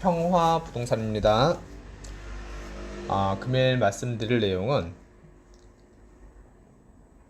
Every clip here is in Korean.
평화 부동산입니다. 금일 말씀드릴 내용은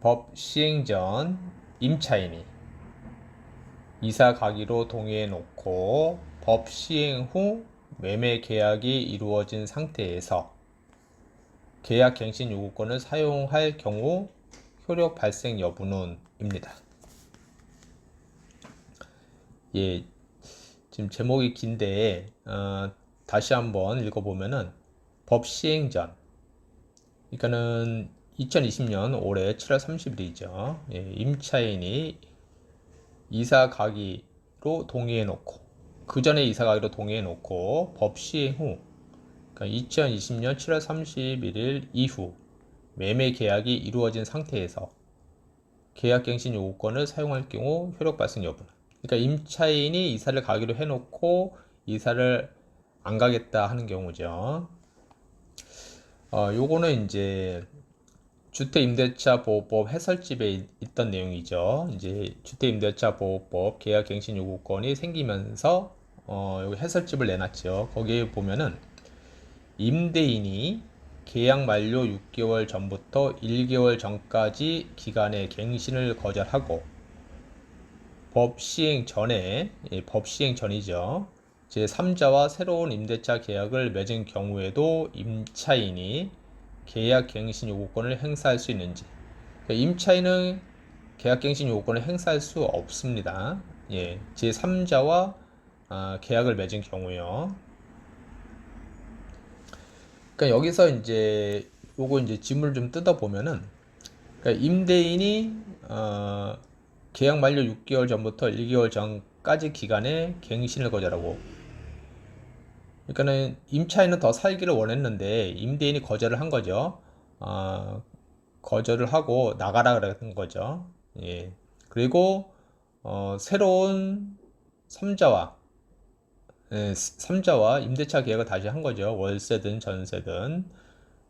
법 시행 전 임차인이 이사 가기로 동의해 놓고 법 시행 후 매매 계약이 이루어진 상태에서 계약 갱신 요구권을 사용할 경우 효력 발생 여부는 입니다. 예, 지금 제목이 긴데 다시 한번 읽어보면은 법 시행 전, 그러니까는 2020년 올해 7월 30일이죠. 임차인이 이사 가기로 동의해 놓고 그 전에 이사 가기로 동의해 놓고 법 시행 후, 그러니까 2020년 7월 31일 이후 매매 계약이 이루어진 상태에서 계약갱신 요구권을 사용할 경우 효력 발생 여부는, 그러니까 임차인이 이사를 가기로 해놓고 이사를 안 가겠다 하는 경우죠. 요거는 이제 주택임대차 보호법 해설집에 있던 내용이죠. 이제 주택임대차 보호법 계약갱신 요구권이 생기면서 여기 해설집을 내놨죠. 거기에 보면은 임대인이 계약 만료 6개월 전부터 1개월 전까지 기간의 갱신을 거절하고 법 시행 전에, 법 시행 전이죠. 제3자와 새로운 임대차 계약을 맺은 경우에도 임차인이 계약 갱신 요구권을 행사할 수 있는지. 임차인은 계약 갱신 요구권을 행사할 수 없습니다. 제3자와 계약을 맺은 경우요. 그러니까 여기서 이제 요거 이제 지문을 좀 뜯어 보면은, 그러니까 임대인이 계약 만료 6개월 전부터 1개월 전까지 기간에 갱신을 거절하고, 그러니까는 임차인은 더 살기를 원했는데 임대인이 거절을 한 거죠. 거절을 하고 나가라 그랬던 거죠. 그리고 새로운 3자와 임대차 계약을 다시 한 거죠. 월세든 전세든.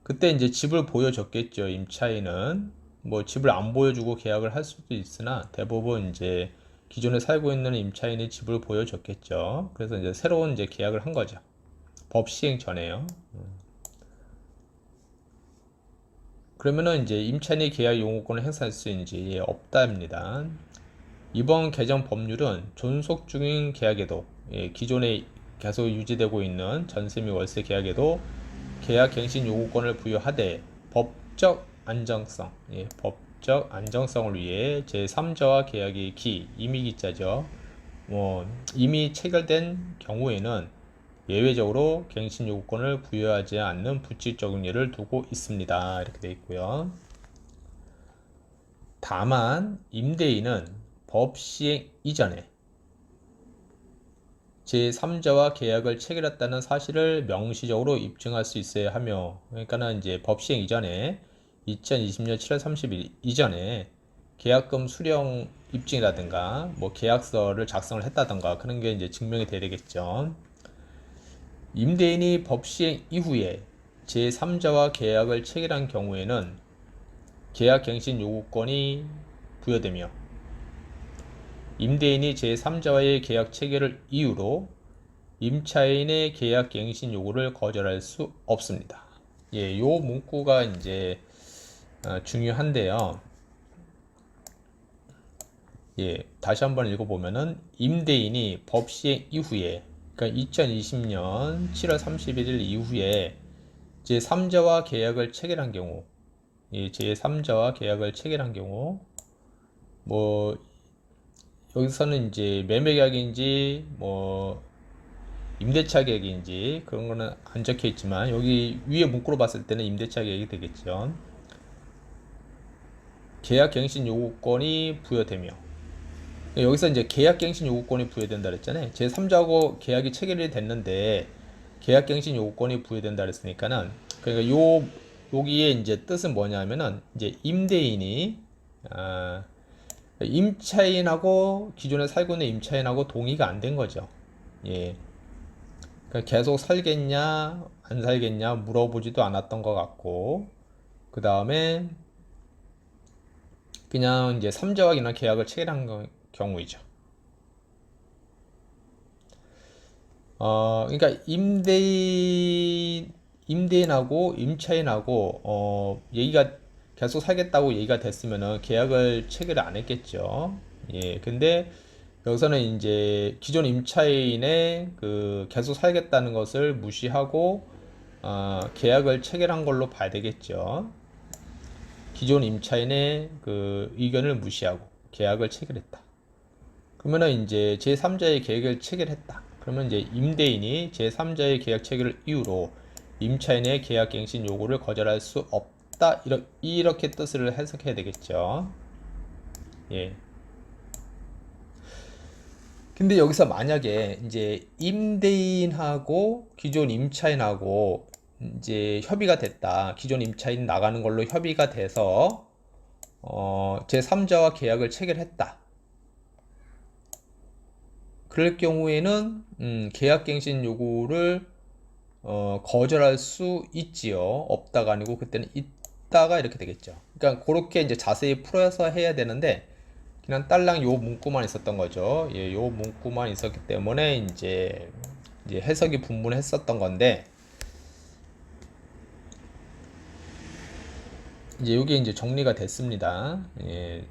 그때 이제 집을 보여줬겠죠. 임차인은 뭐 집을 안 보여주고 계약을 할 수도 있으나 대부분 이제 기존에 살고 있는 임차인이 집을 보여줬겠죠. 그래서 이제 새로운 이제 계약을 한 거죠. 법 시행 전에요. 그러면은 이제 임차인이 계약 용호권을 행사할 수 있는지 없다입니다. 이번 개정 법률은 존속 중인 계약에도, 기존에 계속 유지되고 있는 전세 및 월세 계약에도 계약 갱신 요구권을 부여하되 법적 안정성을 위해 제3자와 계약의 임의기자죠. 이미 체결된 경우에는 예외적으로 갱신 요구권을 부여하지 않는 부칙적인 예를 두고 있습니다. 이렇게 되어 있고요. 다만 임대인은 법 시행 이전에 제3자와 계약을 체결했다는 사실을 명시적으로 입증할 수 있어야 하며, 그러니까는 이제 법 시행 이전에 2020년 7월 30일 이전에 계약금 수령 입증이라든가 뭐 계약서를 작성을 했다든가 그런 게 이제 증명이 돼야 되겠죠. 임대인이 법 시행 이후에 제3자와 계약을 체결한 경우에는 계약 갱신 요구권이 부여되며, 임대인이 제3자와의 계약 체결을 이유로 임차인의 계약 갱신 요구를 거절할 수 없습니다. 요 문구가 이제 중요한데요. 다시 한번 읽어보면은 임대인이 법 시행 이후에, 그러니까 2020년 7월 31일 이후에 제3자와 계약을 체결한 경우, 제3자와 계약을 체결한 경우, 뭐 여기서는 이제 매매 계약인지 뭐 임대차 계약인지 그런 거는 안 적혀 있지만 여기 위에 문구로 봤을 때는 임대차 계약이 되겠죠. 계약 갱신 요구권이 부여되며, 여기서 이제 계약 갱신 요구권이 부여된다 그랬잖아요. 제3자하고 계약이 체결이 됐는데 계약 갱신 요구권이 부여된다 그랬으니까는, 그러니까 여기에 이제 뜻은 뭐냐면은 이제 임대인이 임차인하고 기존에 살고 있는 임차인하고 동의가 안 된 거죠. 그러니까 계속 살겠냐 안 살겠냐 물어보지도 않았던 것 같고, 그 다음에 그냥 이제 3자와 그냥 계약을 체결한 경우이죠. 그러니까 임대인하고 임차인하고 얘기가 계속 살겠다고 얘기가 됐으면은 계약을 체결을 안 했겠죠. 예, 근데 여기서는 이제 기존 임차인의 그 계속 살겠다는 것을 무시하고 계약을 체결한 걸로 봐야 되겠죠. 기존 임차인의 그 의견을 무시하고 계약을 체결했다. 그러면은 이제 제3자의 계약을 체결했다. 그러면 이제 임대인이 제3자의 계약 체결을 이유로 임차인의 계약 갱신 요구를 거절할 수 없다. 이렇게 뜻을 해석해야 되겠죠. 예. 근데 여기서 만약에 이제 임대인하고 기존 임차인하고 이제 협의가 됐다. 기존 임차인 나가는 걸로 협의가 돼서 제3자와 계약을 체결했다. 그럴 경우에는 계약갱신 요구를 거절할 수 있지요. 없다가 아니고 그때는 있다가 이렇게 되겠죠. 그러니까 그렇게 이제 자세히 풀어서 해야 되는데 그냥 딸랑 요 문구만 있었던 거죠. 예, 요 문구만 있었기 때문에 이제 해석이 분분했었던 건데 이제 요게 이제 정리가 됐습니다. 예,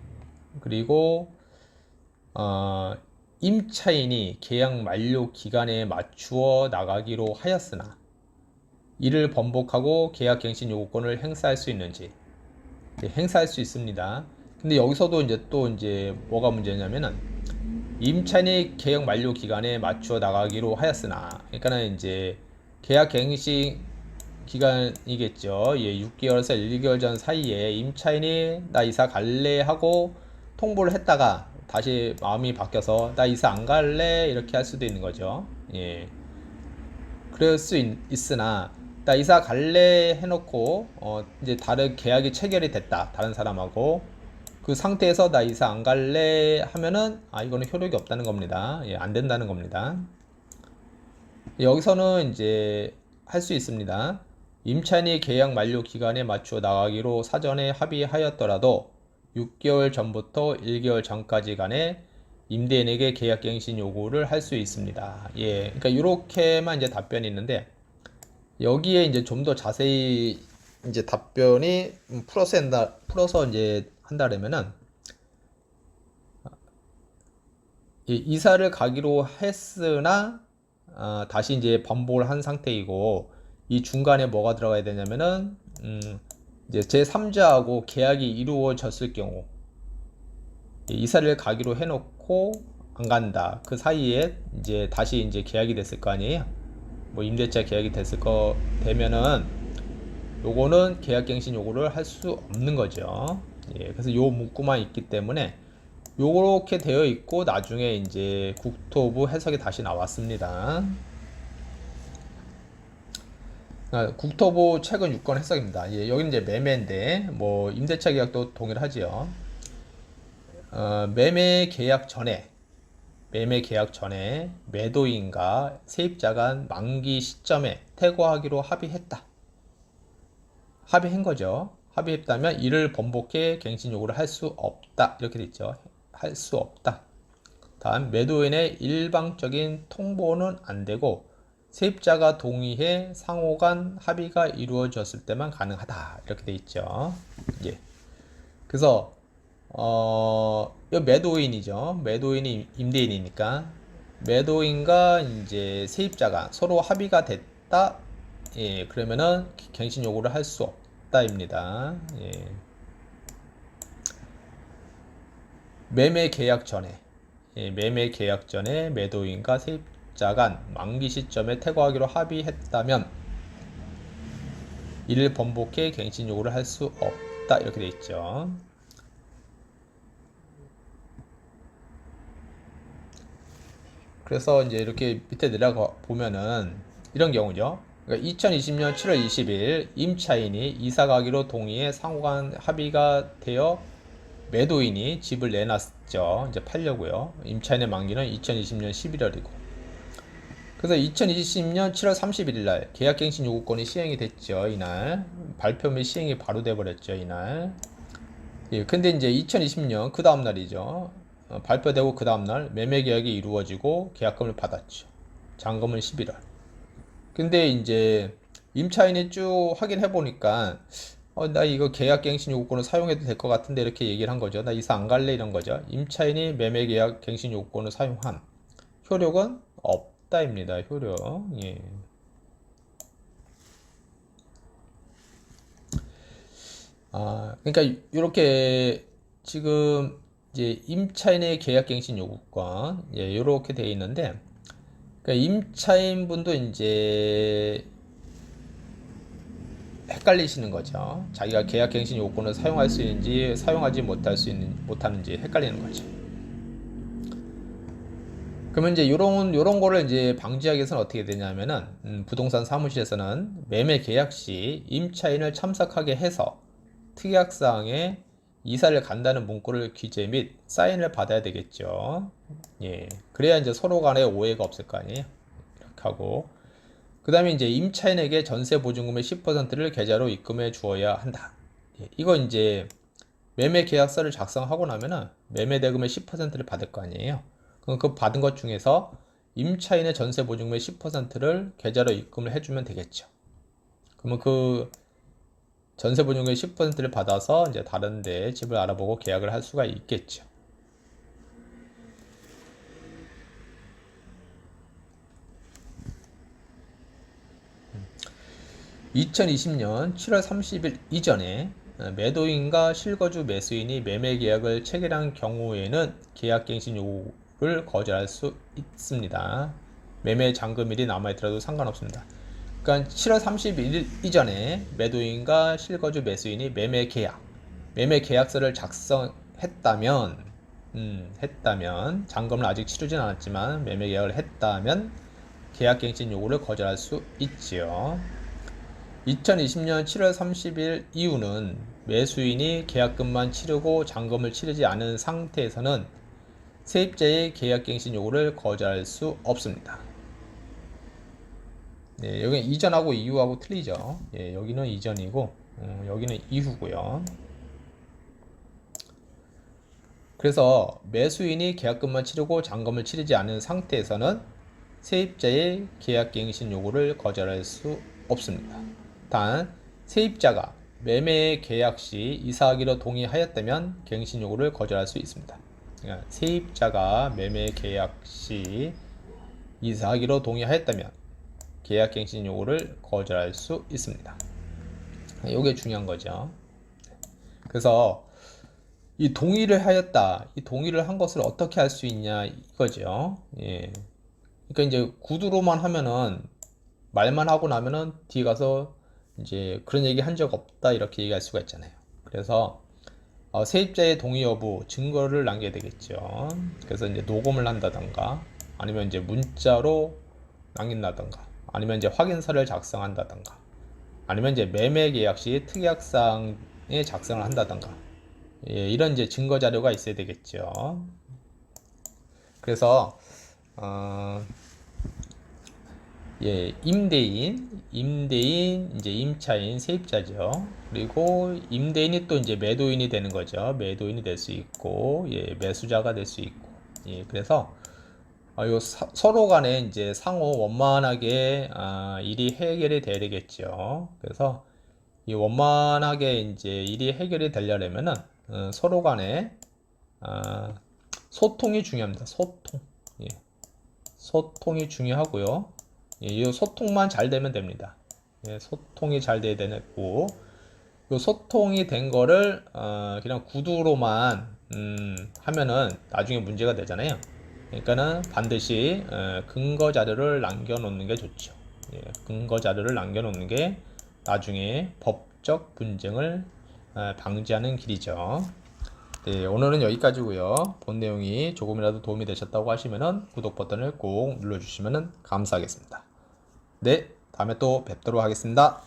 그리고 임차인이 계약 만료 기간에 맞추어 나가기로 하였으나 이를 번복하고 계약 갱신 요구권을 행사할 수 있는지. 네, 행사할 수 있습니다. 근데 여기서도 이제 또 이제 뭐가 문제냐면은 임차인이 계약 만료 기간에 맞추어 나가기로 하였으나, 그러니까는 이제 계약 갱신 기간이겠죠. 예, 6개월에서 1개월 전 사이에 임차인이 나 이사 갈래 하고 통보를 했다가 다시 마음이 바뀌어서 나 이사 안 갈래 이렇게 할 수도 있는 거죠. 예. 그럴 수 있으나 나 이사 갈래 해놓고 이제 다른 계약이 체결이 됐다. 다른 사람하고 그 상태에서 나 이사 안 갈래 하면은 이거는 효력이 없다는 겁니다. 예, 안 된다는 겁니다. 여기서는 이제 할 수 있습니다. 임차인이 계약 만료 기간에 맞추어 나가기로 사전에 합의하였더라도 6개월 전부터 1개월 전까지 간에 임대인에게 계약갱신 요구를 할 수 있습니다. 예, 그러니까 이렇게만 이제 답변이 있는데 여기에 이제 좀 더 자세히 이제 답변이 풀어서 이제 한다면은 이사를 가기로 했으나 다시 이제 반복을 한 상태이고 이 중간에 뭐가 들어가야 되냐면은 이제 제3자하고 계약이 이루어졌을 경우 이사를 가기로 해놓고 안 간다. 그 사이에 이제 다시 이제 계약이 됐을 거 아니에요. 뭐 임대차 계약이 됐을 거 되면은 요거는 계약갱신 요구를 할 수 없는 거죠. 예, 그래서 요 문구만 있기 때문에 요렇게 되어 있고 나중에 이제 국토부 해석이 다시 나왔습니다. 국토부 최근 6건 해석입니다. 예, 여기 이제 매매인데 뭐 임대차 계약도 동일하지요. 매매 계약 전에 매도인과 세입자 간 만기 시점에 퇴거하기로 합의했다. 합의한 거죠. 합의했다면 이를 번복해 갱신 요구를 할 수 없다. 이렇게 돼 있죠. 할 수 없다. 다음 매도인의 일방적인 통보는 안 되고 세입자가 동의해 상호간 합의가 이루어졌을 때만 가능하다. 이렇게 돼 있죠. 예. 그래서 이 매도인이죠. 매도인이 임대인이니까 매도인과 이제 세입자가 서로 합의가 됐다. 예, 그러면은 갱신 요구를 할 수 없다입니다. 예. 매매 계약 전에 매도인과 세입자 간 만기 시점에 퇴거하기로 합의했다면 이를 번복해 갱신 요구를 할 수 없다. 이렇게 돼 있죠. 그래서 이제 이렇게 밑에 내려가 보면은 이런 경우죠. 그러니까 2020년 7월 20일 임차인이 이사 가기로 동의해 상호간 합의가 되어 매도인이 집을 내놨죠. 이제 팔려고요. 임차인의 만기는 2020년 11월이고. 그래서 2020년 7월 31일 날 계약갱신 요구권이 시행이 됐죠. 이날 발표 및 시행이 바로 돼버렸죠. 이날. 예, 근데 이제 2020년 그 다음 날이죠. 발표되고 그 다음날 매매계약이 이루어지고 계약금을 받았죠. 잔금은 11월. 근데 이제 임차인이 쭉 확인해 보니까 나 이거 계약갱신 요구권을 사용해도 될 것 같은데 이렇게 얘기를 한 거죠. 나 이사 안 갈래 이런 거죠. 임차인이 매매계약 갱신 요구권을 사용한 효력은 없다입니다. 효력. 예. 그러니까 이렇게 지금 이제 임차인의 계약갱신 요구권, 예, 이렇게 되어 있는데, 그러니까 임차인 분도 이제 헷갈리시는 거죠. 자기가 계약갱신 요건을 사용할 수 있는지 사용하지 못하는지 헷갈리는 거죠. 그러면 이제 요런 거를 이제 방지하기 위해서는 어떻게 되냐면은 부동산 사무실에서는 매매 계약 시 임차인을 참석하게 해서 특약사항에 이사를 간다는 문구를 기재 및 사인을 받아야 되겠죠. 예. 그래야 이제 서로 간에 오해가 없을 거 아니에요. 이렇게 하고. 그 다음에 이제 임차인에게 전세 보증금의 10%를 계좌로 입금해 주어야 한다. 예. 이거 이제 매매 계약서를 작성하고 나면은 매매 대금의 10%를 받을 거 아니에요. 그럼 그 받은 것 중에서 임차인의 전세 보증금의 10%를 계좌로 입금을 해주면 되겠죠. 그러면 그 전세 보증금의 10%를 받아서 이제 다른 데 집을 알아보고 계약을 할 수가 있겠죠. (2020년 7월 30일) 이전에 매도인과 실거주 매수인이 매매 계약을 체결한 경우에는 계약갱신 요구를 거절할 수 있습니다. 매매 잔금일이 남아있더라도 상관없습니다. 그러니까 7월 31일 이전에 매도인과 실거주 매수인이 매매 계약서를 작성했다면, 잔금을 아직 치르진 않았지만 매매 계약을 했다면 계약갱신 요구를 거절할 수 있지요. 2020년 7월 30일 이후는 매수인이 계약금만 치르고 잔금을 치르지 않은 상태에서는 세입자의 계약갱신 요구를 거절할 수 없습니다. 네, 여기는 이전하고 이후하고 틀리죠. 예, 여기는 이전이고 여기는 이후고요. 그래서 매수인이 계약금만 치르고 잔금을 치르지 않은 상태에서는 세입자의 계약갱신 요구를 거절할 수 없습니다. 단 세입자가 매매 계약 시 이사하기로 동의하였다면 갱신 요구를 거절할 수 있습니다. 그러니까 세입자가 매매 계약 시 이사하기로 동의하였다면 계약 갱신 요구를 거절할 수 있습니다. 이게 중요한 거죠. 그래서 이 동의를 하였다, 이 동의를 한 것을 어떻게 할 수 있냐 이거죠. 예. 그러니까 이제 구두로만 하면은 말만 하고 나면은 뒤에 가서 이제 그런 얘기 한 적 없다 이렇게 얘기할 수가 있잖아요. 그래서 세입자의 동의 여부 증거를 남겨야 되겠죠. 그래서 이제 녹음을 한다던가 아니면 이제 문자로 남긴다던가 아니면 이제 확인서를 작성한다던가 아니면 이제 매매 계약 시 특약사항에 작성을 한다던가 예, 이런 이제 증거 자료가 있어야 되겠죠. 그래서 예, 임대인, 이제 임차인, 세입자죠. 그리고 임대인이 또 이제 매도인이 되는 거죠. 매도인이 될 수 있고, 예, 매수자가 될 수 있고, 예, 그래서 서로 간에 이제 상호 원만하게 일이 해결이 돼야 되겠죠. 그래서 이 원만하게 이제 일이 해결이 되려면은 서로 간에 소통이 중요합니다. 소통, 예, 소통이 중요하고요. 예, 이 소통만 잘 되면 됩니다. 예, 소통이 잘 돼야 되고, 이 소통이 된 거를 그냥 구두로만 하면은 나중에 문제가 되잖아요. 그러니까는 반드시 근거 자료를 남겨놓는 게 좋죠. 예, 근거 자료를 남겨놓는 게 나중에 법적 분쟁을 방지하는 길이죠. 네, 오늘은 여기까지고요. 본 내용이 조금이라도 도움이 되셨다고 하시면은 구독 버튼을 꼭 눌러주시면 감사하겠습니다. 네, 다음에 또 뵙도록 하겠습니다.